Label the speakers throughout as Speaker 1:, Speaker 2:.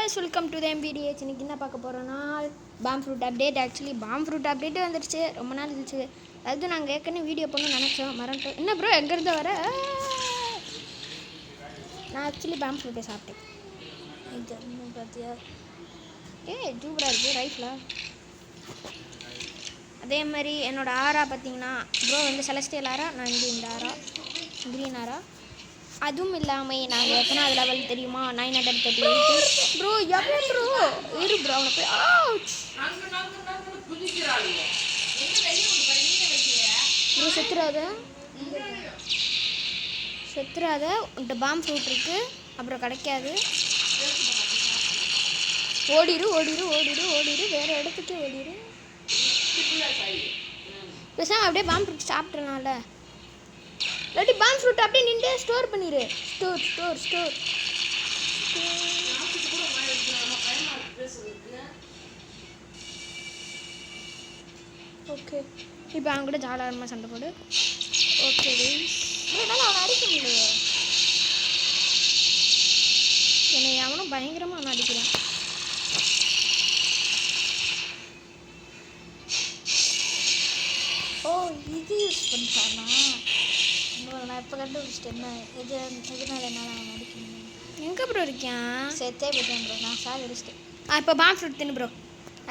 Speaker 1: guys, welcome to the MVDH. இன்னைக்கு என்ன பார்க்க போகிறோன்னா palm fruit update. Actually palm fruit update வந்துடுச்சு, ரொம்ப நாள் இருந்துச்சு. அது நாங்கள் ஏற்கனவே வீடியோ பண்ணணும்னு நினச்சோம், மறந்துட்டோம். என்ன ப்ரோ எங்கேருந்து வர? நான் ஆக்சுவலி பாம் ஃப்ரூட்டை சாப்பிட்டேன். இது பார்த்தியா? சூப்பராக இருக்குது ரைட்டில். அதே மாதிரி என்னோடய ஆரா பார்த்தீங்கன்னா ப்ரோ வந்து செலஸ்டியல் ஆரா, நான் வந்து இந்த ஆரா க்ரீன் ஆரா. அதுவும் இல்லாமல் நாங்கள் எத்தனாவது லெவல் தெரியுமா? 938 ப்ரோ. எவ்வளோ ப்ரோ இரு ப்ரோ, அவனை போய் ப்ரோ செத்துறாத உன்ட்ட பாம் ஃப்ரூட் இருக்குது, அப்புறம் கிடைக்காது. ஓடிடு வேறு இடத்துக்கு ஓடிடு. பேசாமல் அப்படியே பாம் ஃப்ரூட் சாப்பிட்றனால இல்லாட்டி பாம் ஃப்ரூட் அப்படியே நின்று ஸ்டோர் பண்ணிடு. Store okay. இப்போ அவங்க கூட ஜாலியாக சண்டை போடு. ஓகே என்னால் அவனை அடிக்க முடியலையே. என்னை அவனும் பயங்கரமாக அவனை அடிக்கிறான். ஓ இது யூஸ் பண்ணிட்டானா? நான் இப்போ கண்டுபிடிச்சிட்டேன். எதனால என்னால் அவன் அடிக்க முடியும். எங்கே ப்ரோ இருக்கான்? சேர்த்தே போயிட்டேன் ப்ரோ, நான் சார் அடிச்சிட்டேன். இப்போ பாம் ஃப்ரூட் தின்னு ப்ரோ.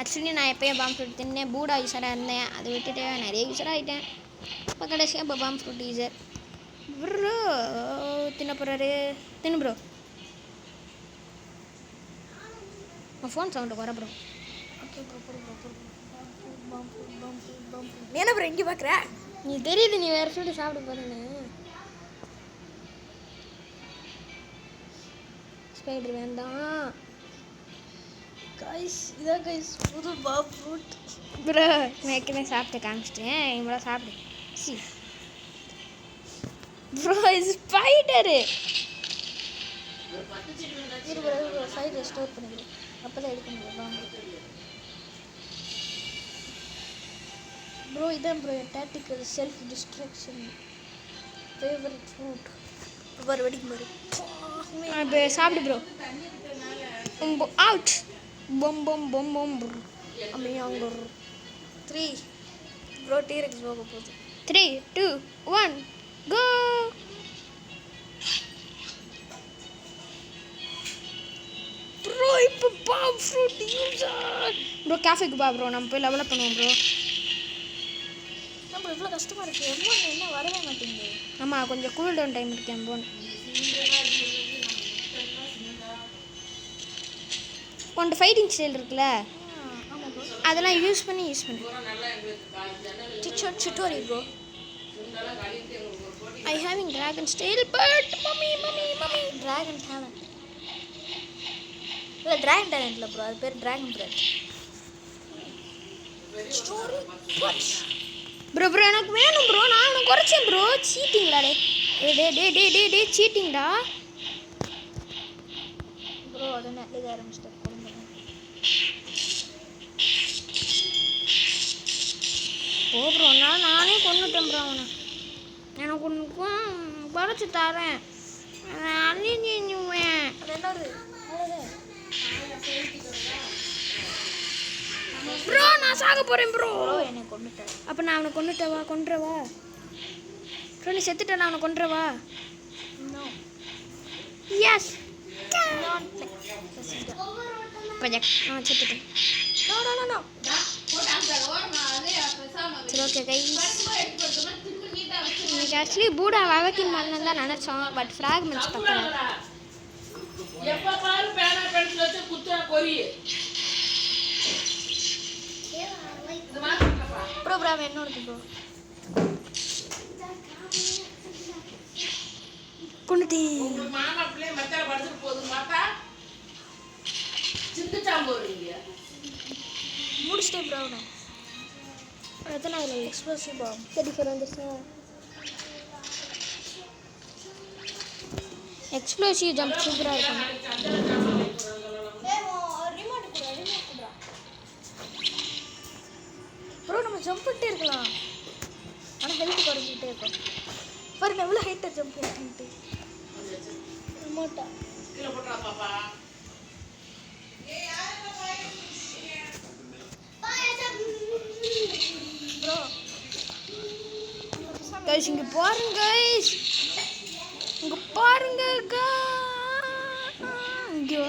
Speaker 1: ஆக்சுவலி நான் எப்போயும் பாம் ஃப்ரூட் தின்னேன், பூடா யூஸராக இருந்தேன். அதை விட்டுட்டு நிறைய யூஸராக ஆகிட்டேன். இப்போ கடைசியாக இப்போ பாம் ஃப்ரூட் யூஸர் ப்ரோ தின்ன போகிறாரு. தின்னு ப்ரோ. உன் ஃபோன் சவுண்டு குறை ப்ரோ. ஓகே ப்ரோ என்ன ப்ரோ இங்கே பார்க்குற? நீ தெரியுது நீ வேறு ஃப்ரூட்டு சாப்பிட போகிறேன்னு. ஸ்பைடர் வேண்டாம் கைஸ். இதான் கைஸ் புது பாம் ஃப்ரூட் ப்ரோ. நான் ஏற்கனவே சாப்பிட்டு காமிச்சிட்டேன், இவ்வளோ சாப்பிடு. சி ப்ரோ இது ஸ்பைடரு. ஸ்பைடர் ஸ்டோர் பண்ணிக்கிறேன், அப்போ தான் எடுக்க முடியும் பாம் ப்ரோ. இதான் ப்ரோ என் tactical self distraction favourite fruit. ஒரு வெடிக்கும் பாரு. இப்போ சாப்பிடு ப்ரோ. Out bomb bro. அம்மையாங்க 3 ப்ரோ. டீரெக்ஸ் போக போகுது. 3 2 1 கோ. ப்ரோ இப்போ பாம் ஃப்ரூட் யூஸர் ப்ரோ. கேஃபேக்கு பா ப்ரோ, நம்ம போய் லெவலப் பண்ணுவோம் ப்ரோ. நம்ம இவ்வளோ கஷ்டமாக இருக்குது, எம்போன் என்ன வரவே மாட்டேங்குது. ஆமாம் கொஞ்சம் கூல் டவுன் டைம் இருக்குது எம்போன். உன்ட்ட ஃபைட்டிங் ஸ்டைல் இருக்குல்ல, அதெல்லாம் யூஸ் பண்ணு. சிட்டோரி bro. I having dragon style but mummy dragon haven இல்லை ட்ராகன் டேலண்ட் இல்லை ப்ரோ, அது பேர் ட்ராகன் பிரெட் ஸ்டோரி ப்ரோ. எனக்கு வேணும் ப்ரோ, நான் உனக்கு குறைச்சேன் ப்ரோ. சீட்டிங்களா டே சீட்டிங்டா ப்ரோ. உடனே எழுத ஆரம்பிச்சிட்டேன். ஓ ப்ரோ நானே கொண்டுட்டேன் ப்ரோ அவனை. எனக்கு ஒன்று குறைச்சி தரேன். அழிஞ்சுவேன். ப்ரோ நான் சாக போகிறேன் ப்ரோ. என்னை கொண்டுட்டேன். அப்போ நான் அவனை கொண்டுறவா ப்ரோ? நீ செத்துட்டேன், அவனை கொண்டுறவா? எஸ் செத்துட்டேன். சரி ஓகே கைஸ். இன்னைக்கு ஆக்சுவலி பூடா வழக்கின் மரணம் தான் நினச்சோம், பட் ஃப்ராக்மெண்ட்ஸ் பார்க்குறேன். ப்ரோ என்ன இருக்கு ப்ரோ? கொண்டுட்டேன். முடிச்சிட்டேன் ப்ரோ. அவனை எத்தனை அதில் எக்ஸ்ப்ளோசிவ் பாம் 34 வந்துருச்சா? எக்ஸ்ப்ளோசிவ் ஜம்ப் சூப்பராக இருக்கும். ப்ரோ நம்ம ஜம்ப் பண்ணிட்டே இருக்கலாம், ஆனால் ஹெல்த் குறைஞ்சிக்கிட்டே இருக்கும். பாருங்க எவ்வளோ ஹைட்டாக ஜம்ப் பண்ணிட்டு ரிமோட்டா. கைஸ், இங்கே பாருங்க கைஸ், இங்கே பாருங்க இங்கே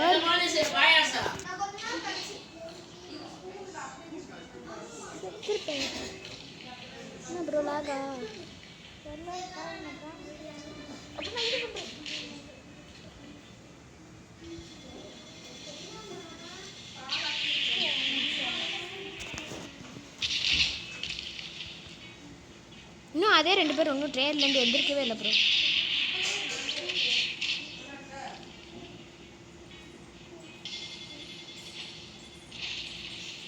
Speaker 1: என்ன ப்ரோ லாகா இன்னும் அதே 2 பேர் ஒன்றும் ட்ரெயின்லேருந்து எந்திரிக்கவே இல்லை ப்ரோ.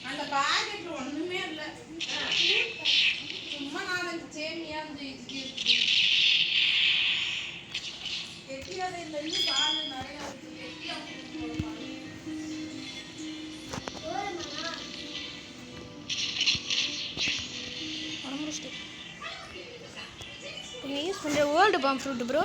Speaker 2: அந்த பாக்கெட்ல ஒண்ணுமே இல்லை, சும்மா 4 சேமியா கெட்டியாத இல்லை, இன்னும் பால் நிறைய
Speaker 1: நீங்கள் யூஸ் பண்ணுற world palm fruit bro.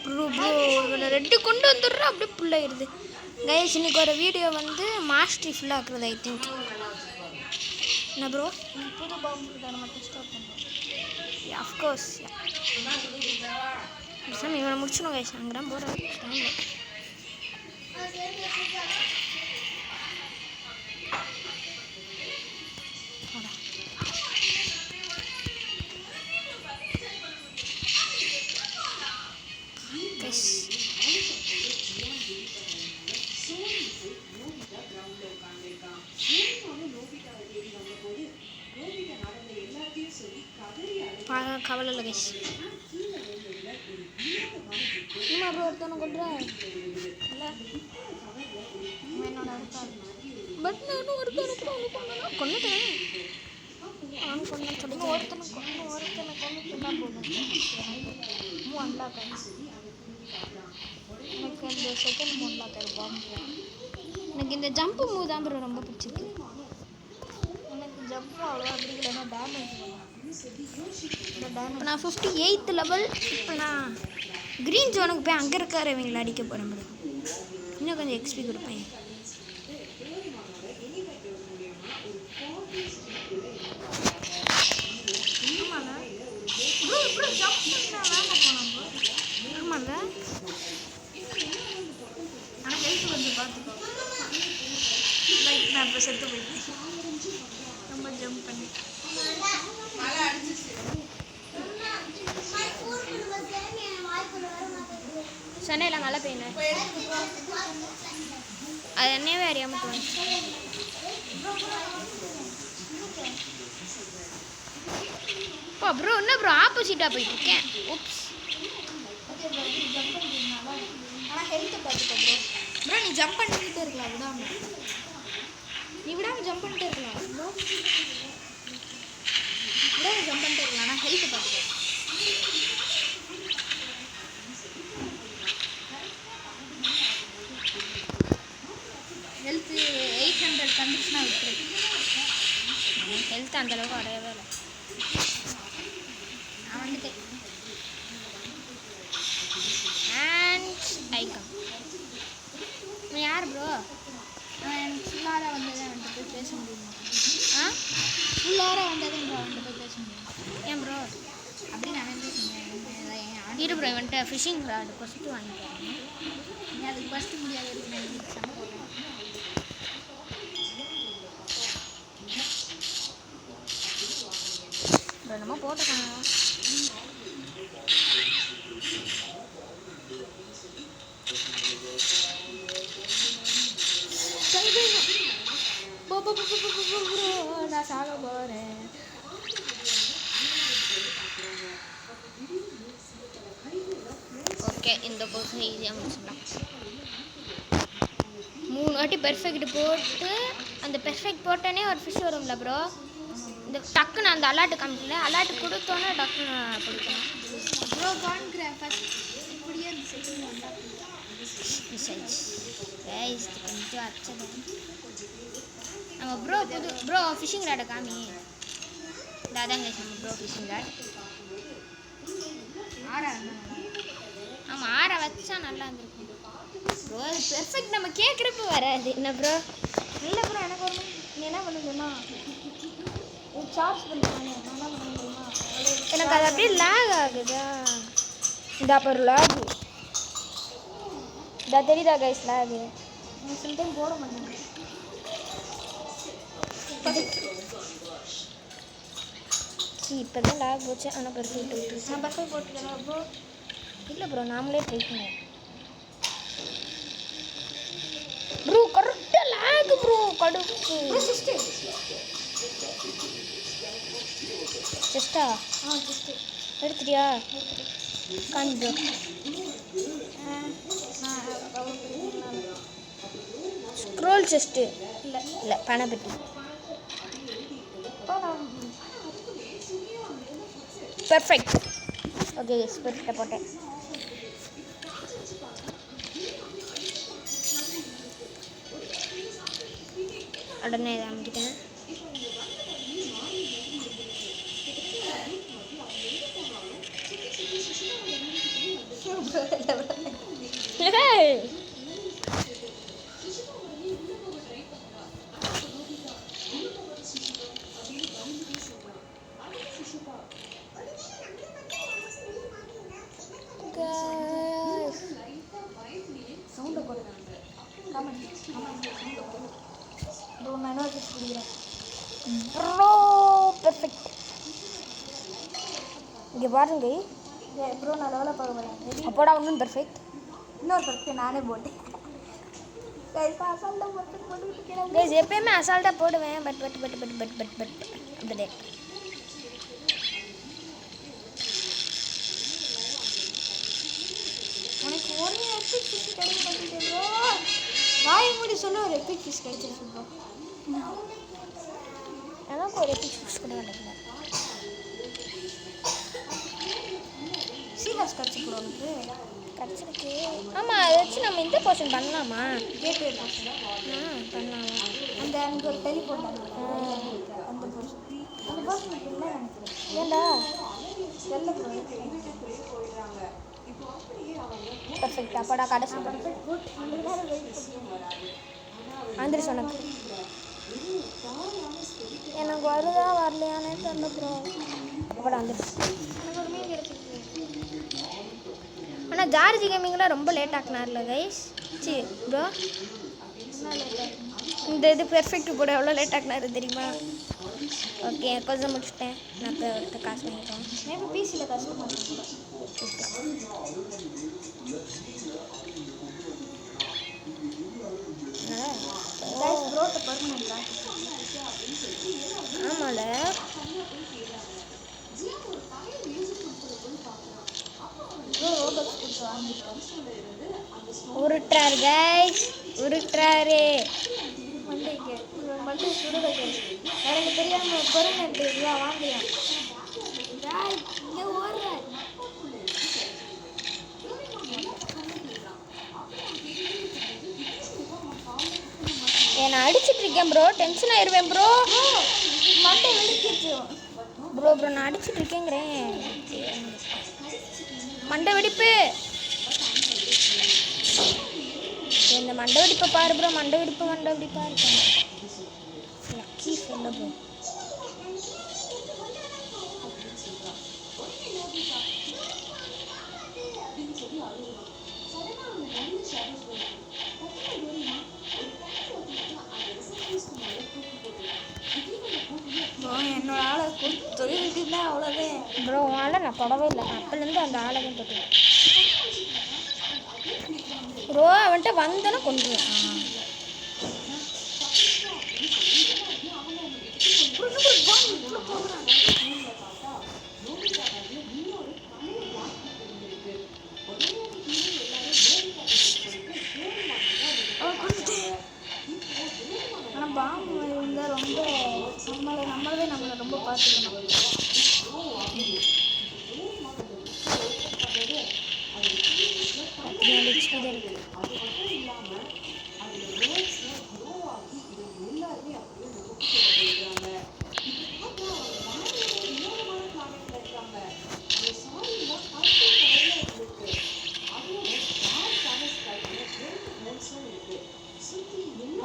Speaker 1: Bro red கொண்டு வந்துடுறோம், அப்படியே புள்ளாயிருது கைஸ். இன்னைக்கு ஒரு வீடியோ வந்து மாஸ்டரி ஃபுல்லாக ஆக்குறது ஐ திங்க். என்ன ப்ரோ புது பாம்பு மட்டும் ஸ்டார்ட் பண்ணுறோம். அஃப்கோர்ஸ் சாமி இவனை முடிச்சிடும் கைஸ். அங்கே தான் போகிற டைமில் கவலை இல்லை கைஸ். இன்னும் அப்புறம் ஒருத்தவனை கொண்டுறேன் இல்லை என்னோட பட் நானும் ஒருத்தனை கொண்டுட்டேன். நானும் கொண்டு சொல்லி ஒருத்தனை கொண்டுட்டு தான் போகணும். அன்லாக் எனக்கு இந்த செகண்ட் அன்லாக் ஆகிருப்பான். எனக்கு இந்த ஜம்ப்பு மூவ் தான் ப்ரோ ரொம்ப பிடிச்சிருக்கு. எனக்கு ஜம்ப்பு அவ்வளோவா பிடிக்கலன்னா டேமேஜ் இப்போ நான் 58th லெவல். இப்போ நான் க்ரீன் ஜோனுக்கு போய் அங்கே இருக்கிறவங்களை அடிக்க போகிறேன் ப்ரோ. இன்னும் கொஞ்சம் எக்ஸ்பி கொடுப்பேன். ஆமாங்க ஆனால் ஹெல்த் கொஞ்சம் பார்த்துக்கோ. லைக் நான் இப்போ செத்து போயிட்டேன் ரொம்ப ஜம்ப் பண்ணி. சென்னையில் மழை பெய்யணும், அது என்னவே அறியாமல் போனேன். ப்ரோ என்ன ப்ரோ ஆப்போசிட்டாக போயிட்டு இருக்கேன். ஓப்ஸ். ஆனால் ஹெல்த்தை பார்த்துக்கோ ப்ரோ. ப்ரோ நீ ஜம்ப் பண்ணிக்கிட்டே இருக்கலாம், விடாமல் ஜம்ப் பண்ணிட்டே இருக்கலாம் ப்ரோ. ஜம்ப் பண்ணிட்டே இருக்கலாம், ஆனால் ஹெல்த்தை பார்த்துக்கோ. ஹெல்த்து 800 கண்டிஷனாக விட்டுருக்கு. ஹெல்த் அந்தளவுக்கு அடையவே இல்லை. நான் வந்துட்டேன். அண்ட் ஐக்கம் யார் ப்ரோ? ஃபுல்லார வந்ததை வந்துட்டு போய் பேச முடியுமா? ஃபுல்லார வந்ததை வந்துட்டு போய் பேச முடியும். ஏன் ப்ரோ அப்படி நான் சொன்னேன். இரு ப்ரோ வந்துட்டு ஃபிஷிங் ராடு ஃபஸ்ட்டு வாங்கிக்கிறேன். நீ அதுக்கு ஃபஸ்ட்டு முடியாது இருக்கு. சண்டை போடுறேன். என்னமோ போட்டுக்காங்க. நான் சாக போகிறேன். ஓகே இந்த கோர்ஸ் ஈஸியாக முடிச்சிடலாம். 3 வாட்டி பெர்ஃபெக்ட் போட்டு அந்த பெர்ஃபெக்ட் போட்டோன்னே ஒரு ஃபிஷ் வரும்ல ப்ரோ. இந்த டக்குன்னு அந்த அலாட்டு காமிக்கல, அலாட்டு கொடுத்தோன்னே டக்குன்னு கொடுக்கணும் ப்ரோ. கான்கிராஃப் இப்படியே கொஞ்சம் அச்சது நம்ம ப்ரோ. புது ப்ரோ ஃபிஷிங் ராடை காமி. அதாங்க நம்ம ப்ரோ ஃபிஷிங் ராட். ஆமாம் 6 வச்சா நல்லா இருந்திருக்கும் ப்ரோ. அது பெர்ஃபெக்ட் நம்ம கேட்குறப்ப வராது என்ன ப்ரோ? இல்லை ப்ரோ, எனக்கு ஒரு நீ என்ன பண்ணுமா சார்ஜ் பண்ணுவாங்க. நான் என்ன பண்ண முடியுமா, எனக்கு அது அப்படியே லேக் ஆகுதா? இந்த அப்புறம் லேகு இதா தெரியுதா கைஸ்? லேகு நான் சில டைம் போட மாட்டேன். இப்போ தான் லேக் போச்சு. ஆனால் பெர்ஃபெக்ட் விட்டு நான் பர்ஃபெக்ட் போட்டுக்கிறேன் ப்ரோ. இல்லை ப்ரோ, நாமளே ட்ரை பண்ணுவோம் ப்ரோ. கரெக்டாக லேக் ப்ரோ. கடுப்பு செஸ்டா? செஸ்ட்டு எடுத்துட்டியா? காமி ப்ரோ. ஸ்க்ரோல் செஸ்ட்டு இல்லை இல்லை பணப்பெட்டி. பெர்ஃபெக்ட். ஓகே பெர்ஃபெக்டாக போட்டேன். உடனே இதை அமைக்கிட்டேன். Bro perfect. இங்கே பாருங்க ப்ரோ, நான் லெவலில் பார்க்க போகிறேன். அப்போடா ஒன்றும் பெர்ஃபெக்ட். இன்னொரு பெர்ஃபெக்ட் நானே போட்டேன். கைஸ் எப்பயுமே அசால்ட்டாக போடுவேன். But but but but but but but அப்படியே உனக்கு ஒரு எபிக் ஃபிஷ் கிடைக்க மாட்டேங்குது ப்ரோ. வாய் மூடி சொல்ல ஒரு எபிக் ஃபிஷ் கிடைச்சிருக்கு ப்ரோ. எனக்கு ஒரு எபிக் ஃபிஷ் கூட கிடைக்கல. சீகாஸ் கிடச்சிருக்கு உனக்கு? கிடச்சிருக்கு. ஆமாம், அதை வச்சு நம்ம இந்த போர்ஷன் பண்ணலாமா? கேட்டு பண்ணலாமா? அந்த அங்கே ஒரு டெலிஃபோன் அந்த போர்ஷன் இல்லை நினைக்கிறேன். ஏண்டா செல்ல பெர்ஃபெக்ட். அப்படா கடைசி வந்துருச்சு உனக்கு. எனக்கு வருதா வரலையானே தெரியல ப்ரோ. அப்படா வந்துருச்சு. எனக்கு ஒரு மீன் கிடச்சிருக்கு. ஆனால் ஜார்ஜி கேமிங்கில் ரொம்ப லேட் ஆக்குனார்ல கைஸ். சி ப்ரோ, இந்த இது பெர்ஃபெக்ட் போட எவ்வளோ லேட் ஆக்குனாரு தெரியுமா? ஓகே கொஞ்சம் முடிச்சிட்டேன். நான் இப்போ அவர்கிட்ட காசு வாங்கிட்டேன். மேபி பிசியில் காசு மாட்டேன். ஆமால உருட்டுறாரு கைஸ், உருட்டுறாரு. மண்டை சுடுற கைஸ். எனக்கு தெரியாமல் பெர்மனெண்ட் இதுவாக வாங்கலாம். இங்கே ஓடுறேன். நான் அடிச்சுட்டு இருக்கேன் ப்ரோ. டென்ஷன் ஆயிடுவேன் ப்ரோ. மண்டை வெடிக்கிச்சு ப்ரோ. நான் அடிச்சுட்டு இருக்கேங்கிறேன். மண்டை வெடிப்பு. இந்த மண்டை வெடிப்பை பாரு ப்ரோ. மண்டை வெடிப்பா இருக்கேன். லக்கி சொல்ல ப்ரோ. என்னோட ஆளை தொழிலுக்கு தான் அவ்வளோதான் ப்ரோ. ஆளை நான் தொடவே இல்லை. அப்போலேருந்து அந்த ஆளை தான் தொட்டுவேன் ப்ரோ. அவன்கிட்ட வந்தோன்னா கொண்டுருவேன். ஆனால் பாம்பு இருந்தால் ரொம்ப நம்மளை ரொம்ப பார்த்துக்கணும்.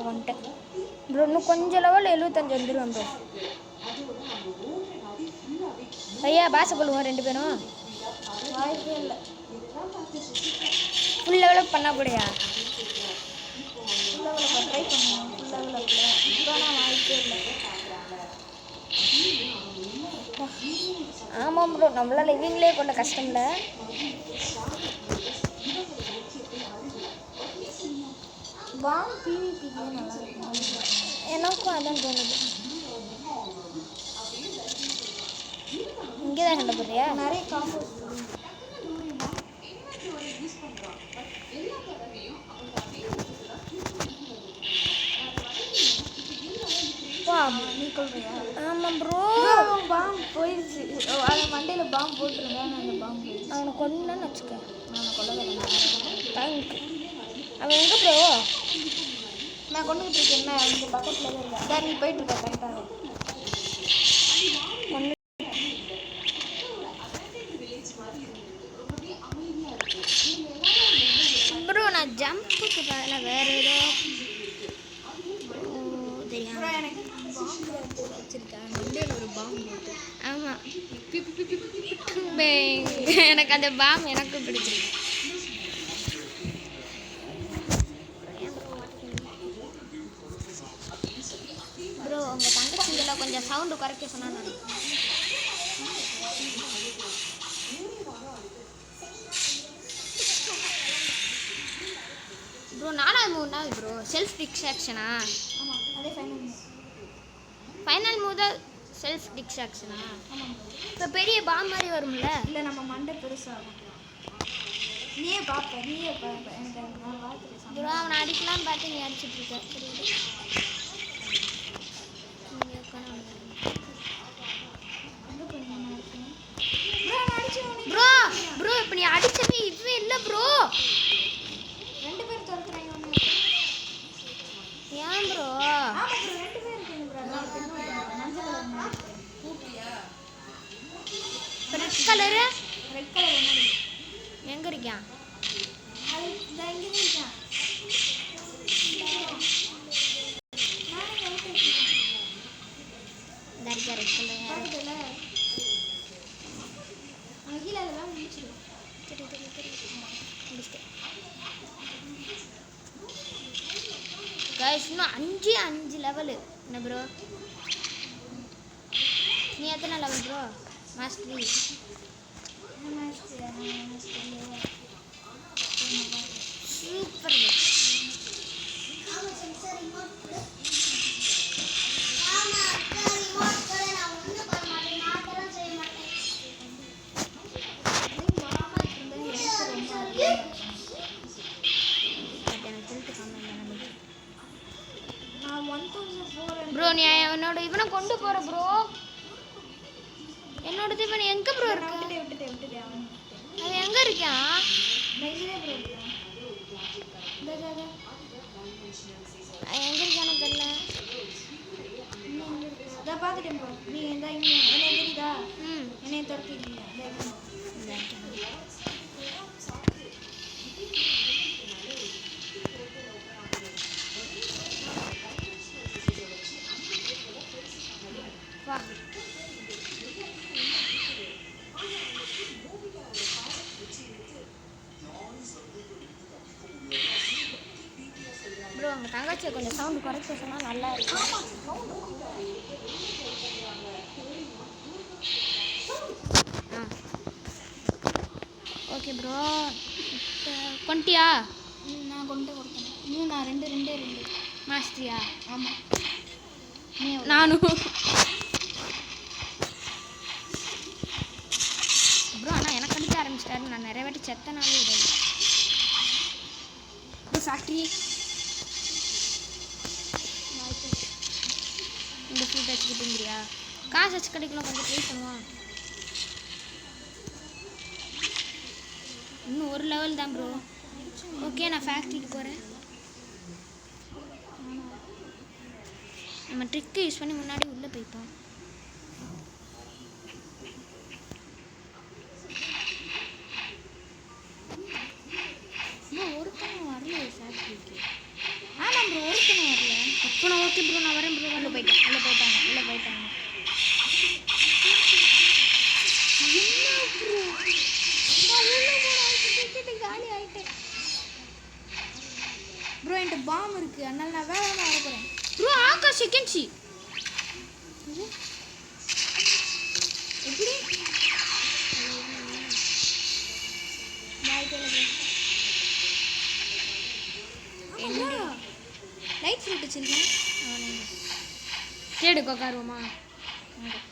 Speaker 1: வந்துட்டேன் ப்ரோ. இன்னும் கொஞ்சம் லெவல் 75 வந்துடுவேன் ப்ரோ. ஐயா பாச போடுவோம் 2 பேரும்.
Speaker 2: வாய்ப்பே இல்லை.
Speaker 1: ஃபுல் லெவலப் பண்ணா கூடயா?
Speaker 2: ஃபுல் லெவலில் ட்ரை பண்ணுவோம். ஃபுல் லெவலில் இப்போ நான் வாய்ப்பே இல்லை.
Speaker 1: ஆமாம் ப்ரோ, நம்மளால் லிவிங்லேயே கொண்ட கஷ்டம் இல்லை.
Speaker 2: பாம் பிவிபிக்கே நல்லா இருக்கும்.
Speaker 1: எனக்கும் அதான் தோணுது. இங்கே தான் சண்டை போடுறியா?
Speaker 2: நிறைய காம்போஸ் நீ சொல்றியா?
Speaker 1: ஆமாம் ப்ரோ.
Speaker 2: பாம் போயிடுச்சு. அது மண்டையில் பாம் போட்டுருங்க. அந்த பாம் போயிடுச்சு.
Speaker 1: அவனை கொண்டுன்னு வச்சுக்க.
Speaker 2: நான் கொள்ளவே
Speaker 1: தேங்க். அவன் எங்கே ப்ரோ?
Speaker 2: நான் கொண்டுகிட்டு இருக்கேன். என்ன இந்த பக்கத்தில் இல்லை. அதான் நீ போயிட்டு இருக்க கரெக்டாக.
Speaker 1: ப்ரோ நான் ஜம்புக்கு பதிலாக வேறு ஏதோ தெரியும்.
Speaker 2: எனக்கு வச்சிருக்கேன். மண்டையில் ஒரு பாம் போட்டு.
Speaker 1: ஆமாம், எனக்கு அந்த பாம் எனக்கும் பிடிச்சிருக்கு. ப்ரோ உங்கள் தங்கச்சி இதெல்லாம் கொஞ்சம் சவுண்டு குறைக்க சொன்னா நான். ப்ரோ 4வது மூவ் தான் ப்ரோ. செல்ஃப் டிஸ்ட்ராக்ஷனா?
Speaker 2: ஆமாம், அதே ஃபைனல்.
Speaker 1: ஃபைனல் மூவ் தான் செல்ஃப் டிஸ்ட்ராக்ஷனா?
Speaker 2: ஆமாம்.
Speaker 1: இப்போ பெரிய பாம் மாதிரி வரும்ல?
Speaker 2: இல்லை, நம்ம மண்டை பெருசாகும். நீயே பார்ப்ப. நீயே பார்ப்ப. எனக்கு நான் பார்த்துருக்கேன்.
Speaker 1: ப்ரோ அவனை அடிக்கலான்னு பார்த்து நீ அடிச்சுட்டு இருக்க. சரி ப்ரோ. ப்ரோ இப்போ நீ அடிச்சவே இதுவே இல்லை ப்ரோ.
Speaker 2: 2 பேர் தோற்கிறாங்க.
Speaker 1: ஏன் ப்ரோ?
Speaker 2: ஆமாம் ப்ரோ, 2 பேர் இருக்கீங்க ப்ரோ. மஞ்சள் கலர் மாதிரி கூப்பிட்டியா?
Speaker 1: ரெட் கலரு
Speaker 2: ரெட் கலர் ஒன்று
Speaker 1: எங்கே இருக்கான்?
Speaker 2: அது இந்த இங்கே இருக்கான்.
Speaker 1: தரிக்கா ரெட் கலர்
Speaker 2: பார்த்துல அங்கே கீழே அதெல்லாம் முடிச்சிடும்.
Speaker 1: முடிச்சிட்டேன் கைஸ். இன்னும் 5 லெவலு. என்ன ப்ரோ நீ எத்தனை level bro? Mastery super. Bro நீ என்னோட இவனை கொண்டு போற ப்ரோ. என்னோட இவன் எங்க ப்ரோ இருக்கு?
Speaker 2: விட்டுட்டேன்
Speaker 1: அது எங்க இருக்கான்? எங்க இருக்கானு தெரியல.
Speaker 2: பார்த்துட்டேன் ப்ரோ. நீ என்ன தெரியுதா? என்னைய துரத்திக்கிங்க.
Speaker 1: வா ப்ரோ உங்கள் தங்கச்சியை கொஞ்சம் சவுண்டு குறைச்சி சொன்னால் நல்லா இருக்கும். Okay bro. கொண்டியா?
Speaker 2: நான் கொண்டு கொடுத்தேன். இன்னும் நான் 2
Speaker 1: மாஸ்டரியா?
Speaker 2: ஆமாம்.
Speaker 1: நானும் ப்ரோ. ஆனால் எனக்கு அடிக்க ஆரம்பிச்சிட்டாரு. நான் நிறைய வாட்டி செத்தனாலே விடாது ப்ரோ. ஃபேக்ட்ரி இந்த ஃப்ரூட் வச்சுக்கிட்டுங்கிறியா? காசு வச்சு கிடைக்கலாம். கொஞ்சம் ட்ரை பண்ணுவான். இன்னும் 1 லெவல் தான் ப்ரோ. ஓகே நான் ஃபேக்ட்ரிக்கு போகிறேன். நம்ம ட்ரிக்கு யூஸ் பண்ணி முன்னாடி உள்ளே போய்ப்போம். இன்னும் ஒருத்தனும் வரல ஃபேக்ட்ரிக்கு.
Speaker 2: ஆமாம் ப்ரோ.
Speaker 1: ஒருத்தனை வரல. அப்போ நான் ஓகே ப்ரோ, நான் வரேன் ப்ரோ. உள்ளே போயிட்டாங்க. என்ன ப்ரோ என்ன ப்ரோ காலி ஆகிட்டேன் ப்ரோ. என்கிட்ட பாம் இருக்குது, அதனால நான் வேற வர போகிறேன் ப்ரோ. ஆக்கா செகண்ட் சி எப்படி லைட் ஃப்ரூட் வச்சுருக்கேன். ட்ரேடு உட்காருவோமா?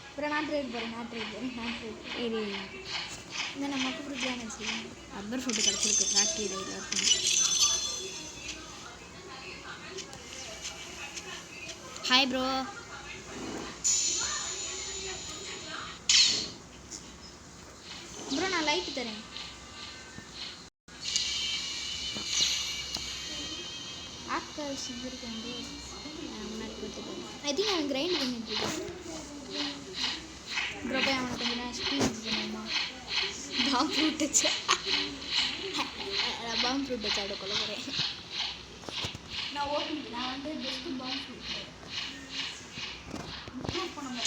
Speaker 1: அப்புறம் நான் ட்ரேட் போகிறேன். சரி இந்த நம்ம மக்கு ஃப்ரூட் தான் வச்சுருக்கேன். ரப்பர் ஃப்ரூட்டு கிடச்சிருக்கு ஃபேக்ட்ரி டையில் இருக்கும். Hi bro. ப்ரோ நான் லைட்டு தரேன். ஆட்கள் செஞ்சுருக்காங்க முன்னாடி கொடுத்துருக்கேன். ஐ திங்க் அவன் கிரைண்ட் பண்ணிட்டுருக்கேன் ப்ரோ. போய் அவனுக்கு கொஞ்சம் நேரம் ஸ்பீட் பண்ணுமா? பாம் ஃப்ரூட் வச்சு அவட கொள்ள போகிறேன். நான் வந்து பெஸ்ட்டு பாம் ஃப்ரூட் பண்ண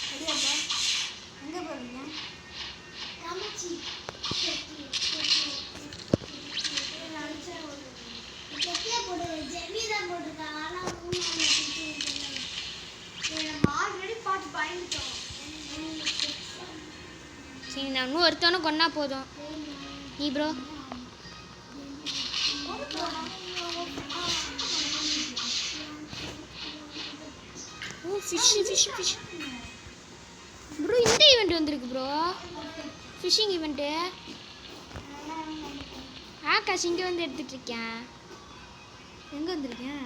Speaker 1: சரியாப்பா. எங்கே போகிறீங்க? காமிச்சி சரி, நான் இன்னும் ஒருத்தவனை கொண்டா போதும். நீ ப்ரோ ஃபிஷ் ப்ரோ. இந்த ஈவெண்ட் வந்திருக்கு ப்ரோ, ஃபிஷிங் ஈவெண்ட்டு. ஆகாஷ் இங்கே வந்து எடுத்துகிட்ருக்கேன். எங்கே வந்திருக்கேன்?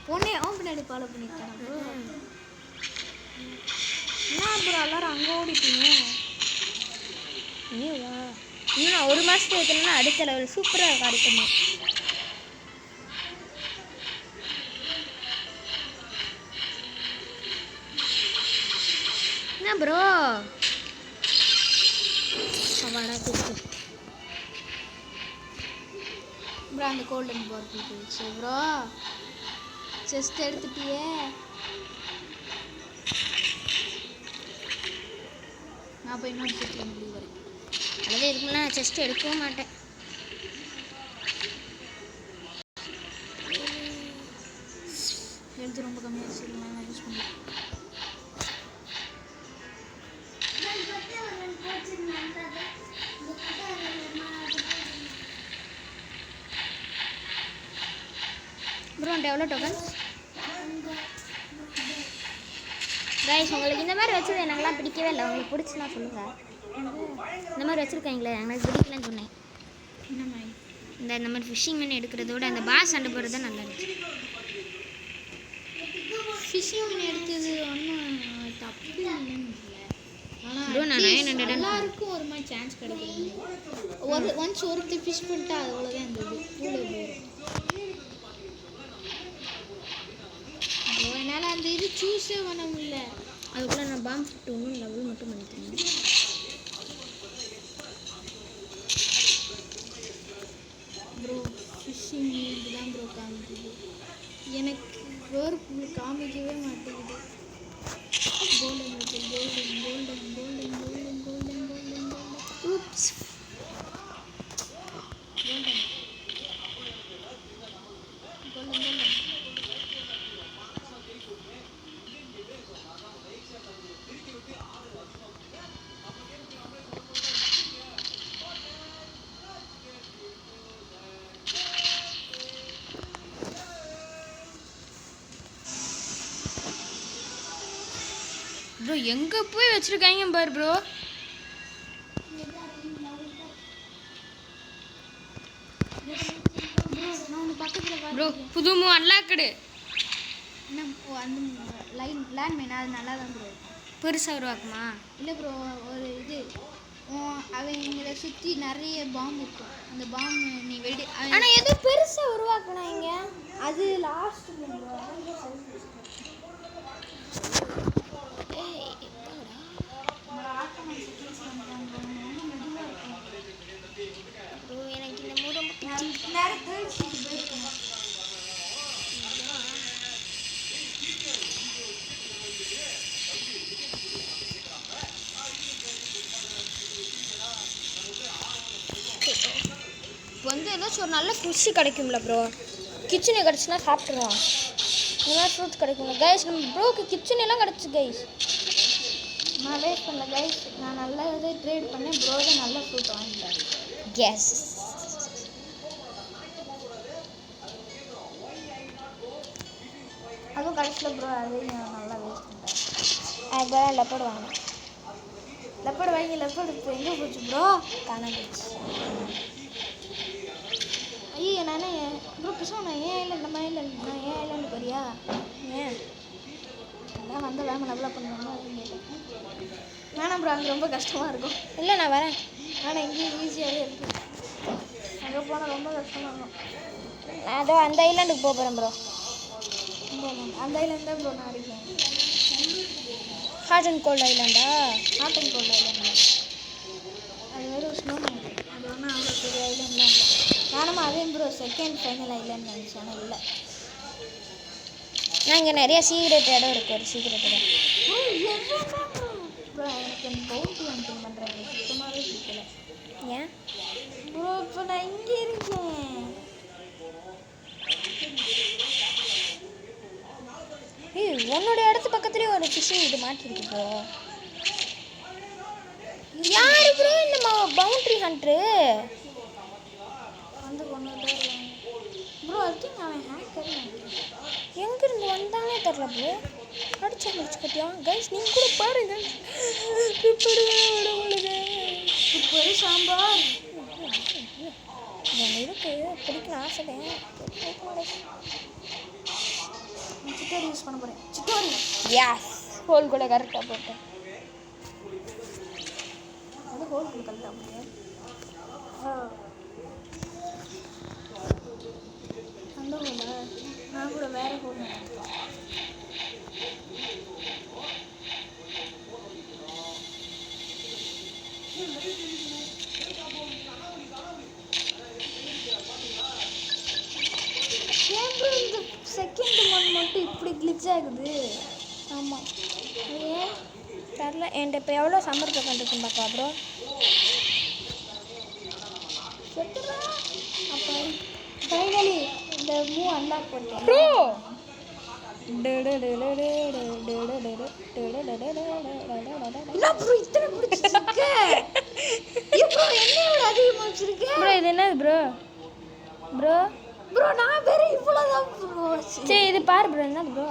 Speaker 1: பொண்ணே அவன் பின்னாடி ஃபாலோ பண்ணியிருக்கேன் ப்ரோ. என்ன ப்ரோ எல்லாரும் அங்கே ஓடிட்டீங்க? நீவா? இன்னும் நான் ஒரு மாதத்துக்கு ஏற்றணும்னா அடுத்த லெவல் சூப்பராக காடிக்கணும். என்ன ப்ரோ வாடா கூப்பிட்டு ப்ரோ. அந்த கோல்டன் பால் போயிடுச்சு ப்ரோ. செஸ்ட் எடுத்துட்டியே. நான் போய் இன்னொரு செஸ்ட்டில் முடிவு வரேன். அதாவது இதுக்குள்ள நான் செஸ்ட் எடுக்கவும் மாட்டேன். ஹெல்த் ரொம்ப கம்மியாக வச்சு நான் யூஸ் பண்ணுவேன். ப்ரோ எவ்வளோ டோக்கன் கைஸ்? உங்களுக்கு இந்த மாதிரி வச்சது எனக்குலாம் பிடிக்கவே இல்லை. உங்களுக்கு பிடிச்சுன்னா சொல்லுங்கள். இந்த மாதிரி வச்சுருக்காங்களே எனக்கு பிடிக்கலன்னு சொன்னேன். இந்த மாதிரி ஃபிஷ்ஷிங் மீன் எடுக்கிறதோட அந்த பாஸ் சண்டை போடுறது தான் நல்லா இருந்துச்சு. ஃபிஷ்ஷிங் மீன் எடுத்தது ஒன்றும் தப்பு இல்லைன்னு இல்லை. ஆனால் எல்லாருக்கும் ஒரு மாதிரி சான்ஸ் கிடைக்குது. ஒன்ஸ் ஒருத்தர் ஃபிஷ் பண்ணிட்டா அவ்வளோதான் அந்த இது பூலே போயிடும். என்னால் அந்த இது சூஸே பண்ண முடியல. அதுக்குள்ளே நான் பாம் ஃபிட் ஒன்றும் லெவல் மட்டும் பண்ணிட்டேன். ப்ரோ ஃபிஷ்ஷிங் இது தான் ப்ரோ காமிக்குது. எனக்கு வேறு காமிக்கவே மாட்டேங்குது. Golden golden golden golden golden golden golden oops golden golden golden. Bro எங்கே போய் வச்சுருக்காங்க பாரு ப்ரோ. ப்ரோ புது மூ அன்லாக்கடு என்ன? ஓ அந்த லேண்ட் மைன் அது நல்லா தான் ப்ரோ. பெருசாக உருவாக்குமா? இல்லை ப்ரோ ஒரு இது அவன் இங்கே சுற்றி நிறைய பாம்பு இருக்கும். அந்த பாம்பு நீ வெடி. ஆனால் எதுவும் பெருசாக உருவாக்கணும் இங்கே. அது லாஸ்ட் எனக்கு இந்த மூட ஒரு நல்ல ஃப்ரூட்ஸு கிடைக்கும்ல ப்ரோ. கிச்சனு கிடச்சுன்னா சாப்பிட்ருவோம். இந்த மாதிரி ஃப்ரூட்ஸ் கிடைக்கும்ல கைஸ். நம்ம ப்ரோக்கு கிச்சன் எல்லாம் கிடச்சி கைஸ்.
Speaker 2: நான் வேஸ்ட் பண்ணல கைஸ். நான் நல்லா இதை ட்ரேட் பண்ணேன். ப்ரோ தான் நல்ல ஃப்ரூட் வாங்கிட்டாரு.
Speaker 1: கேஸ்
Speaker 2: அதுவும் கடைசியில் ப்ரோ அதையும் நல்லா வேஸ்ட் பண்ணிட்டேன்.
Speaker 1: அதுக்கு லெப்பர்டு வாங்கினேன்.
Speaker 2: லெப்பர்டு வாங்கி லெப்பர்டு இப்போ எங்கே போச்சு ப்ரோ?
Speaker 1: காணாம போச்சு.
Speaker 2: ஐயோ நானே ப்ரோ கிருஷ்ணா ஏன் இல்லை நம்ம ஐலாண்ட் நான் ஏன் ஐலாண்டு போறியா?
Speaker 1: ஏன்
Speaker 2: அதான் வந்து வேம டெவலப் பண்ணுவாங்க அப்படின்னு கேட்டேன். வேணாம் ப்ரோ அங்கே ரொம்ப கஷ்டமாக இருக்கும்.
Speaker 1: இல்லை நான் வரேன்.
Speaker 2: ஆனால் இங்கேயும் ஈஸியாகவே இருக்குது. அங்கே போனால் ரொம்ப கஷ்டமாக இருக்கும்.
Speaker 1: நான் அதோ அந்த ஐலாண்டுக்கு போகிறேன் ப்ரோ.
Speaker 2: அந்த ஐலாண்ட் தான் ப்ரோ நான் அடிப்பேன்.
Speaker 1: ஹாட் அண்ட் கோல்டு ஐலாண்டா?
Speaker 2: ஹாட் அண்ட் கோல்டு ஐலாண்ட் அது வெறும் ஸ்னோ மேன். அது ஒன்றும் அவ்வளோ பெரிய ஐலாண்ட்லாம் இல்லை. நானும் அதே ப்ரோ செகண்ட் ஃபைனல் ஐலாண்ட் நினச்சேன். ஆனால் இல்லை.
Speaker 1: நான் இங்கே நிறைய சீக்ரெட் இடம் இருக்குது. ஒரு சீக்ரெட் இடம்
Speaker 2: ப்ரோ எனக்கு அந்த பவுண்டி ஹண்டிங் பண்ணுறாங்க சுத்தமாகவே பிடிக்கல.
Speaker 1: ஏன்
Speaker 2: ப்ரோ இப்போ நான் இங்கே இருக்கேன்.
Speaker 1: ஏய் உன்னோட இடத்து பக்கத்துலேயே ஒரு ஃபிஷிங் இது மாட்டிருக்கு ப்ரோ. யாரு ப்ரோ இந்த பவுண்ட்ரி ஹண்ட்ரு
Speaker 2: வந்து கொண்டு ப்ரோ அது அவன் ஹேக்கர்.
Speaker 1: எங்கேருந்து வந்தானே தெரில ப்ரோ. அடிச்சா முடிச்சு கட்டியா கைஸ் நீங்கள் கூட பாருங்க.
Speaker 2: இப்போ சாம்பார்
Speaker 1: ஒன்று இருக்கு பிடிக்கணும் ஆசைதான்.
Speaker 2: சிக்கோரி யூஸ் பண்ண போகிறேன். சிக்கோரி
Speaker 1: யாஸ் ஹோல் கூட கரெக்டாக போட்டேன்.
Speaker 2: அது ஹோல் கொடுக்கல அப்படியே. அந்த ஹோலா நான் கூட வேறு ஹோல் நினைக்கிறேன். இந்த செகண்ட் ஒன் மட்டும் இப்படி கிளிச் ஆகுது.
Speaker 1: ஆமாம்
Speaker 2: ஏன்
Speaker 1: தெரில. என்கிட்ட இப்போ எவ்வளோ சம்மர் பக்கம் இருக்குன்னு பார்க்கா ப்ரோ.
Speaker 2: செத்துறா. அப்போ ஃபைனலி இந்த மூவ் அன்லாக் பண்ணிட்டேன்
Speaker 1: ப்ரோ.
Speaker 2: என்ன ப்ரோ இத்தனை பிடிச்சிருக்க? ப்ரோ என்னோட அதிகமாக வச்சிருக்க
Speaker 1: ப்ரோ இது என்னது ப்ரோ? ப்ரோ
Speaker 2: ப்ரோ நான் வேற இவ்வளோதான் ப்ரோ.
Speaker 1: சரி இது பாரு ப்ரோ. என்னது ப்ரோ?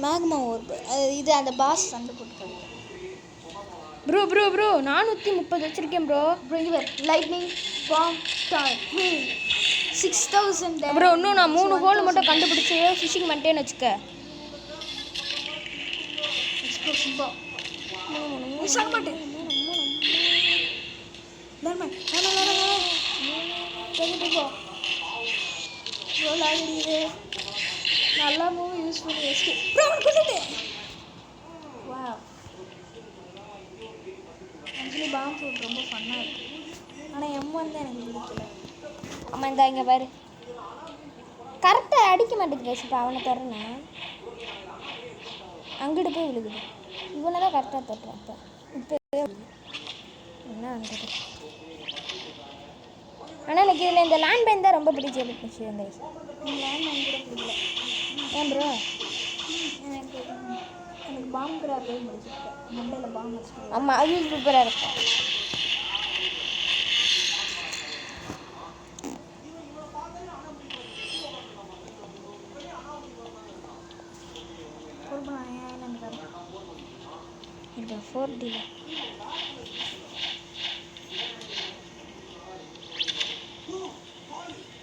Speaker 2: மேக்மா ஓர்பு. இது அந்த பாஸ் சண்டை போட்டு கிடைக்கும்
Speaker 1: ப்ரோ. ப்ரோ ப்ரோ 430 வச்சுருக்கேன் ப்ரோ.
Speaker 2: ப்ரோ இங்கே லைட்னிங் பாம் ஸ்டார் 6000
Speaker 1: ப்ரோ இன்னும் நான் 3 ஹோல் மட்டும் கண்டுபிடிச்சி ஃபிஷிங் பண்ணிட்டேன்னு வச்சுக்க.
Speaker 2: எக்ஸ்ப்ளோஷன் போ மிஷன் பண்ணு. லெமன் தெரியுது போ. ப்ரோ லாகிடுது. நல்லா மூவ் யூஸ் பண்ணி வச்சுட்டு ப்ரோ கொண்டுட்டு வா. ஆக்சுவலி பாம் ஃப்ரூட் ரொம்ப ஃபன்னாக இருக்குது. ஆனால் M1 தான் எனக்கு பிடிக்கல.
Speaker 1: ஆமாம் இந்த இங்கே பாரு கரெக்டாக அடிக்க மாட்டேங்குது. இப்போ அவனை தரேன் அங்கிட்டு போய் விழுகுது. இவனை தான் கரெக்டாக தட்டுறேன். இப்போ என்ன பண்ணுறது? ஆனால் எனக்கு இதில் இந்த லேண்ட் பைன் தான் ரொம்ப பிடிச்ச விஷயம். இந்த
Speaker 2: லேண்ட் மைன் கூட பிடிக்கல.
Speaker 1: ஏன் ப்ரோ?
Speaker 2: எனக்கு பாம் கிராப்பே முடிச்சிருக்கேன். மண்டையில் பாம் வச்சுட்டு
Speaker 1: ஆமாம் அது சூப்பராக இருக்கும். இப்போ 4D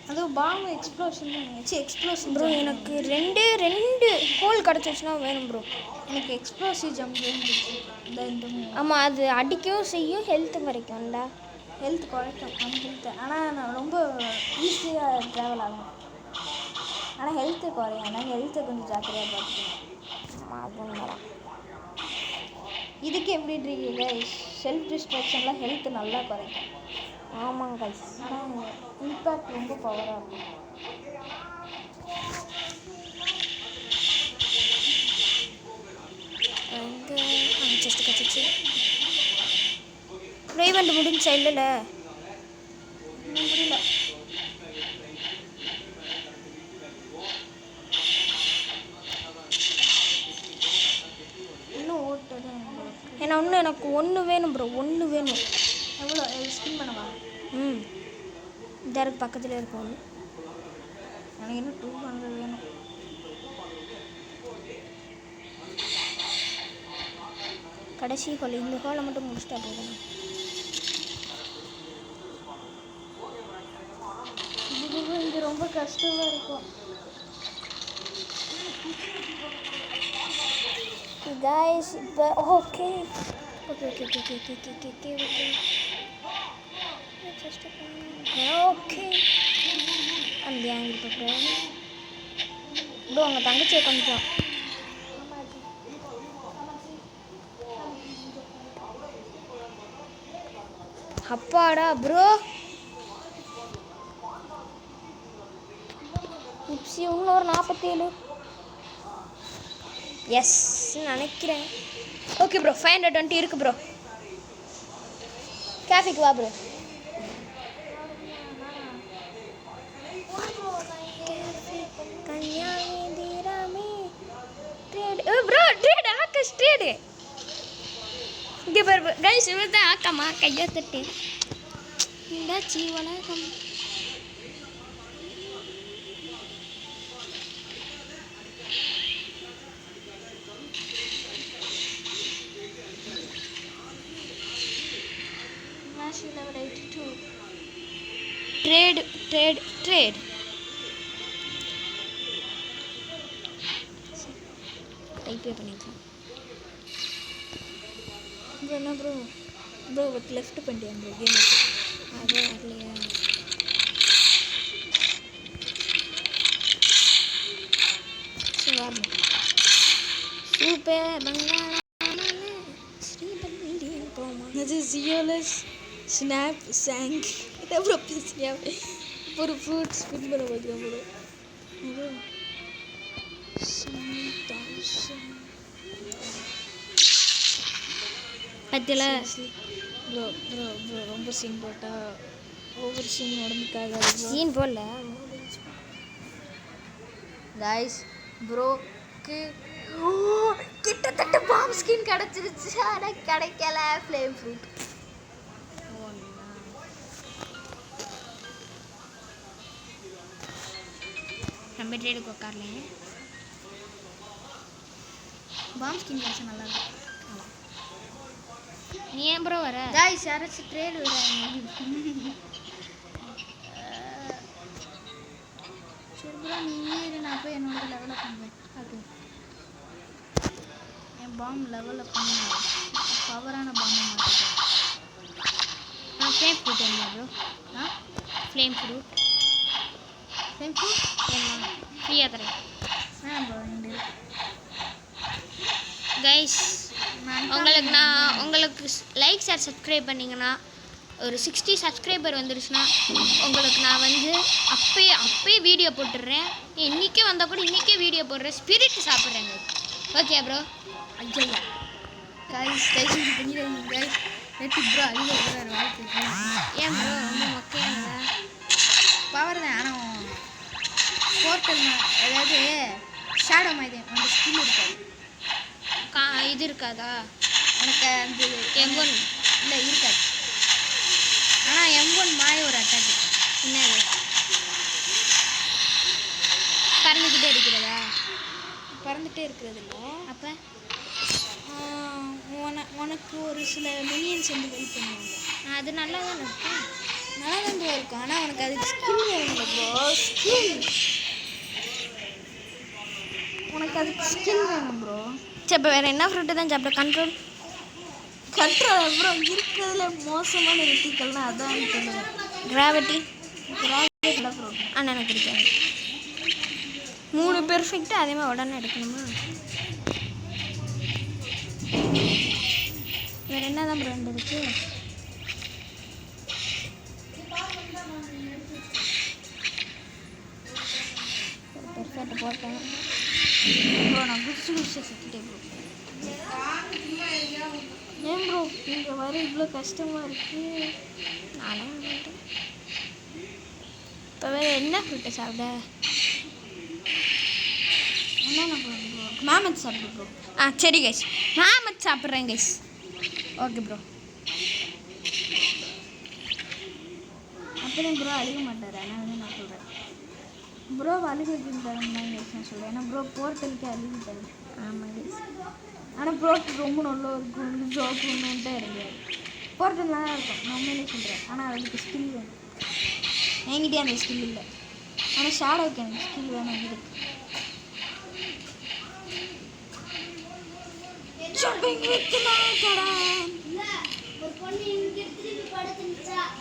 Speaker 2: அதுவும் பாம் எக்ஸ்ப்ளோஷன் நினச்சி எக்ஸ்ப்ளோஷன்
Speaker 1: ப்ரோ எனக்கு ரெண்டு ஹோல் கிடச்சிச்சுன்னா வேணும் ப்ரோ.
Speaker 2: எனக்கு எக்ஸ்ப்ளோசிவ் ஜம்ப் இந்த
Speaker 1: ஆமாம் அது அடிக்கவும் செய்யும் ஹெல்த்தும் குறைக்கும்ல.
Speaker 2: ஹெல்த் குறைக்கும் நம்ம ஹெல்த்து. ஆனால் நான் ரொம்ப ஈஸியாக ட்ராவல் ஆகும். ஆனால் ஹெல்த்து குறையும். ஆனால் ஹெல்த்தை கொஞ்சம் ஜாக்கிரதையாக பார்த்துக்கணும்.
Speaker 1: ஆமாம் அது உண்மைதான்.
Speaker 2: இதுக்கு எப்படி இருக்கீங்க? செல்ஃப் டிஸ்ட்ராக்ஷனில் ஹெல்த் நல்லா குறைக்கும்.
Speaker 1: ஆமாங்க கைஸ்.
Speaker 2: ஆனால் இம்பேக்ட் ரொம்ப பவராக இருக்கும்.
Speaker 1: ஜஸ்ட் கச்சிச்சு ஈவெண்ட் முடிஞ்சா இல்லைல்ல
Speaker 2: இன்னும் முடியல.
Speaker 1: எனக்கு ஒன்று வேணும் ப்ரோ, ஒன்று வேணும்.
Speaker 2: எவ்வளோ ஸ்பின் பண்ணவா?
Speaker 1: இந்த இருக்கு பக்கத்தில் இருக்கும் ஒன்று.
Speaker 2: எனக்கு இன்னும் 200 வேணும்.
Speaker 1: கடைசி ஹோல், இந்த ஹோலை மட்டும் முடிச்சிட்டா போதும்.
Speaker 2: இது ரொம்ப கஷ்டமாக இருக்கும்.
Speaker 1: guys இப்போ okay okay okay okay okay okay okay okay okay okay அந்த ஆங்கிள் போட்டு ப்ரோ உங்கள் தங்கச்சியை கொஞ்சம் அப்பாடா ப்ரோ. இப்சி இன்னொரு 47 எஸ் நினைக்கிறேன். ஓகே ப்ரோ 520 இருக்கு ப்ரோ. கேஃபிக்கு வா bro. Bro trade Akash trade இங்கே பாரு கைஸ், இவர் தான் ஆக்காமா கையை தட்டு இந்தாச்சி வணக்கம்.
Speaker 2: level 82.
Speaker 1: ட்ரேட் டைப்பே பண்ணிக்கலாம்.
Speaker 2: ப்ரோ என்ன ப்ரோ லெஃப்ட் பண்ணிட்டேன் ப்ரோ கேம்.
Speaker 1: அது வரலையா? சூப்பர் பங்களா ஸ்ரீபல்லி போமா.
Speaker 2: அது ஜியோலஸ் ஸ்னாப் சாங் ப்ரோ பேசுறியா? ஒரு ஃப்ரூட் ஸ்பின் பண்ண பார்க்குறேன் ப்ரோ. ப்ரோ
Speaker 1: பத்தில
Speaker 2: ப்ரோ ப்ரோ ப்ரோ ரொம்ப சீன் போட்டால் ஓவர் சீன் உடம்புக்காக
Speaker 1: சீன் போடல.
Speaker 2: கைஸ் ப்ரோக்கு கிட்டத்தட்ட பாம் ஸ்கின் கிடச்சிருச்சு. ஆனால் கிடைக்கல. ஃப்ளேம் ஃப்ரூட்
Speaker 1: நம்ம ட்ரேடுக்கு உட்காரலையே.
Speaker 2: பாம் ஸ்கின் கிடச்சா நல்லா இருக்கும்.
Speaker 1: நீ ஏன் ப்ரோ வர?
Speaker 2: கைஸ் யாராச்சும் ட்ரேடு வராங்க. சரி ப்ரோ நீ நான் போய் என்னோட லெவலப் பண்ணுவேன். அது என் பாம் லெவலப் பண்ணுவேன். பவரான பாம் மாட்டேன்.
Speaker 1: ஃப்ளேம் ஃப்ரூட் என்ன ப்ரோ? ஃப்ளேம் ஃப்ரூட் வேணுமா? ஃப்ரீயாக தரேன்.
Speaker 2: ப்ரோ இந்த
Speaker 1: கைஸ் உங்களுக்கு லைக் ஷேர் சப்ஸ்கிரைப் பண்ணிங்கன்னா ஒரு 60 சப்ஸ்கிரைபர் வந்துருச்சுன்னா உங்களுக்கு நான் வந்து அப்பயே வீடியோ போட்டுடுறேன். இன்றைக்கே வந்தால் கூட இன்றைக்கே வீடியோ போடுறேன். ஸ்பிரிட் சாப்பிட்றேங்க. Okay bro.
Speaker 2: ஐயா கைஸ் டைசன் பண்ணிடுங்க கைஸ். நெட்டு ப்ரோ அதிகம் வர வாழ்க்கை.
Speaker 1: ஏன் ப்ரோ ரொம்ப மொக்கையானதா?
Speaker 2: பவர் தான். ஆனால் போர்ட்டல் அதாவது ஷேடோ மாதிரி அந்த ஸ்கின் இருக்காது.
Speaker 1: இது இருக்காதா
Speaker 2: எனக்கு? அந்த
Speaker 1: M1
Speaker 2: இல்லை இருக்காது. ஆனால் M1 மாதிரி ஒரு அட்டாக் இருக்கு.
Speaker 1: என்னது? பறந்துக்கிட்டே இருக்கிறதா?
Speaker 2: பறந்துகிட்டே இருக்கிறது இல்லை.
Speaker 1: அப்போ
Speaker 2: உனக்கு ஒரு சில மினியன்ஸ் வந்து வெயிட் பண்ணுவாங்க.
Speaker 1: அது நல்லா தான் இருக்கும்.
Speaker 2: நல்லா தான் இருக்கும். ஆனால் உனக்கு அதுக்கு ஸ்கின் வேணும்ல ப்ரோ. ஸ்கின் உனக்கு அதுக்கு ஸ்கின் வேணும் ப்ரோ.
Speaker 1: சரி இப்போ வேறு என்ன ஃப்ரூட்டு தான் சாப்பிட? கண்ட்ரோல்
Speaker 2: ப்ரோ இருக்கிறதுல மோசமான வெட்டிக்கள்னா அதான் சொல்லுவேன்.
Speaker 1: கிராவிட்டி
Speaker 2: ஃப்ரூட்
Speaker 1: ஆனால் எனக்கு பிடிக்காது. 3 பெர்ஃபெக்டாக அதே மாதிரி உடனே எடுக்கணுமா?
Speaker 2: வேறு என்ன தான் ப்ரோ இருக்குது?
Speaker 1: பெர்ஃபெக்ட் போட்டேன்
Speaker 2: ப்ரோ. நான் குடிச்சு செத்துட்டேன் ப்ரோ. ஏன் ப்ரோ இங்கே வர இவ்வளோ கஷ்டமாக இருக்குது?
Speaker 1: நானே வந்துட்டேன். இப்போ வேறு என்ன ஃப்ரூட்டை சாப்பிட?
Speaker 2: என்னென்ன ப்ரோ? மேமத் சாப்பிடு ப்ரோ.
Speaker 1: சரி கைஸ், மேமத் சாப்பிட்றேன் கைஸ். Okay bro.
Speaker 2: அப்போதான் ப்ரோ அழுக மாட்டார். ஆனால் வந்து நான் சொல்கிறேன் ப்ரோ அழுக வைக்கிட்டாருன்னு தான் நான் சொல்கிறேன். ஏன்னா ப்ரோ போர்ட்டலுக்கே அழுகிட்டாரு.
Speaker 1: ஆமாம் கைஸ்.
Speaker 2: ஆனால் போர்ட்டல் ரொம்ப நல்லா இருக்கும், ஜோக்குன்னுட்டே இருக்காரு. போர்ட்டல் நல்லா இருக்கும், நான் உண்மையிலே சொல்கிறேன். ஆனால் அதுக்கு ஸ்கில் வேணும். என்கிட்டயே அந்த ஸ்கில் இல்லை. ஆனால் ஷேடோவுக்கு எனக்கு ஸ்கில் வேணும். இருக்குது ஜம்பிங் வித்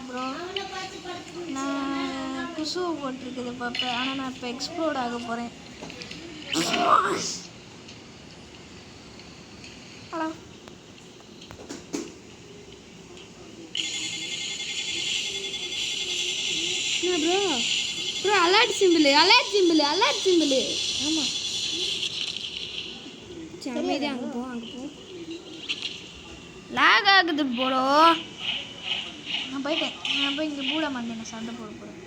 Speaker 2: ப்ரோ. நான் குசுவை போட்டிருக்குது பார்ப்பேன். ஆனால் நான் இப்போ எக்ஸ்ப்ளோர்ட் ஆக போகிறேன். Hello
Speaker 1: bro bro alert simple. ஆமாம் சரி அமைதியாக அங்கே போ. லாக் ஆகுது ப்ரோ.
Speaker 2: நான் போயிட்டேன். நான் போய் இங்கே பூடா மண்டேன் சண்டை போட போகிறேன்.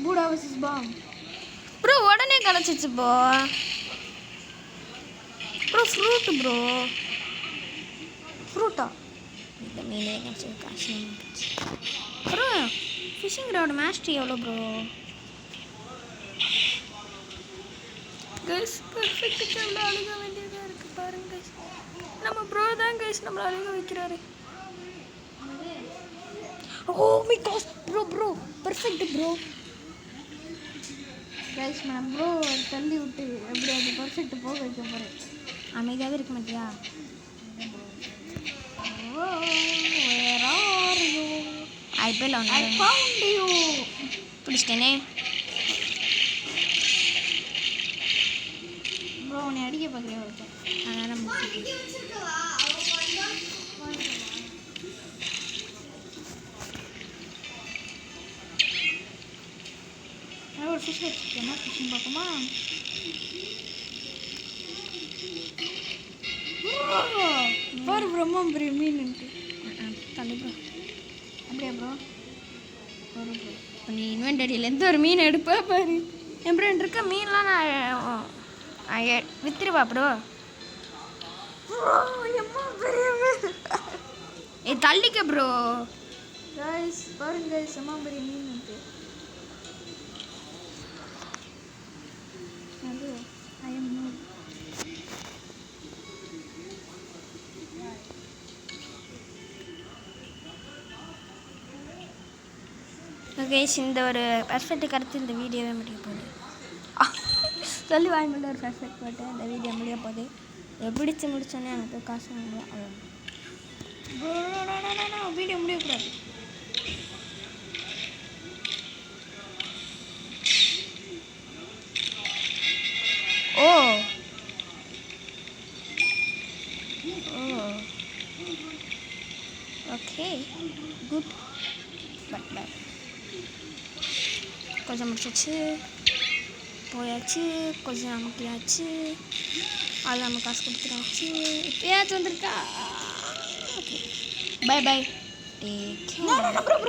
Speaker 2: பூடா வர்சஸ் பாம்
Speaker 1: ப்ரோ. உடனே கிடச்சிச்சு ப்ரோ. Fruit bro.
Speaker 2: ஃப்ரூட்டா?
Speaker 1: இந்த மீனே கிடச்சி காசு ப்ரோ. ஃபிஷிங் ராட் மாஸ்டரி எவ்வளோ ப்ரோ? கைஸ் பர்ஃபெக்ட்டுக்கு எவ்வளோ அழுக வேண்டியதாக இருக்குது பாருங்க கைஸ். நம்ம ப்ரோ தான் கைஸ் நம்மளை அழுக வைக்கிறாரு. Oh my God bro perfect bro.
Speaker 2: Guys நான் ப்ரோ தள்ளி விட்டு எப்படி அது பர்ஃபெக்ட் போக வைக்க போகிறேன்.
Speaker 1: அமைதியாகவே இருக்க மாட்டியா? ஐபிஎல் பிடிச்சிட்டேனே
Speaker 2: ப்ரோ. உன்னை அடிக்க பார்க்குறேன் ஒருத்தன்.
Speaker 1: அதனால்
Speaker 2: ஒரு ஃபிஷ் வச்சுருக்கேன். ஃபிஷ்ஷும் பார்க்குமா? பாரு ரொம்ப பெரிய மீன்ட்டு.
Speaker 1: தள்ளு ப்ரோ.
Speaker 2: அப்படியா ப்ரோ? ஒரு ப்ரோ
Speaker 1: இப்போ நீ இன்வென்டரியிலேருந்து ஒரு மீன் எடுப்பா பாரு. என் ப்ரோ இருக்க மீன்லாம் நான் வித்துருவா ப்ரோ.
Speaker 2: பெரிய மீன்.
Speaker 1: தள்ளிக்க ப்ரோ.
Speaker 2: கைஸ் பாருங்க கைஸ் அம்மா பெரிய மீன்ட்டு. அது ஐ எம் நோ.
Speaker 1: கைஸ் இந்த ஒரு பர்ஃபெக்ட் கருத்து இந்த வீடியோவே முடிய போகுது. சொல்லி வாய்மொழியில் ஒரு பர்ஃபெக்ட் போட்டு இந்த வீடியோ முடிய போகுது. பிடிச்சி முடிச்சோன்னே அங்கே போய் காசு வாங்குவோம்.
Speaker 2: வீடியோ முடியக்கூடாது.
Speaker 1: Oh okay good. பட் கொஞ்சம் முடிச்சாச்சு, போயாச்சு, கொஞ்சம் அமுட்டியாச்சு, அது நம்ம காசு கொடுத்துட்டாச்சு. இப்போயாச்சும் வந்துருக்கா. Okay bye bye. Take care.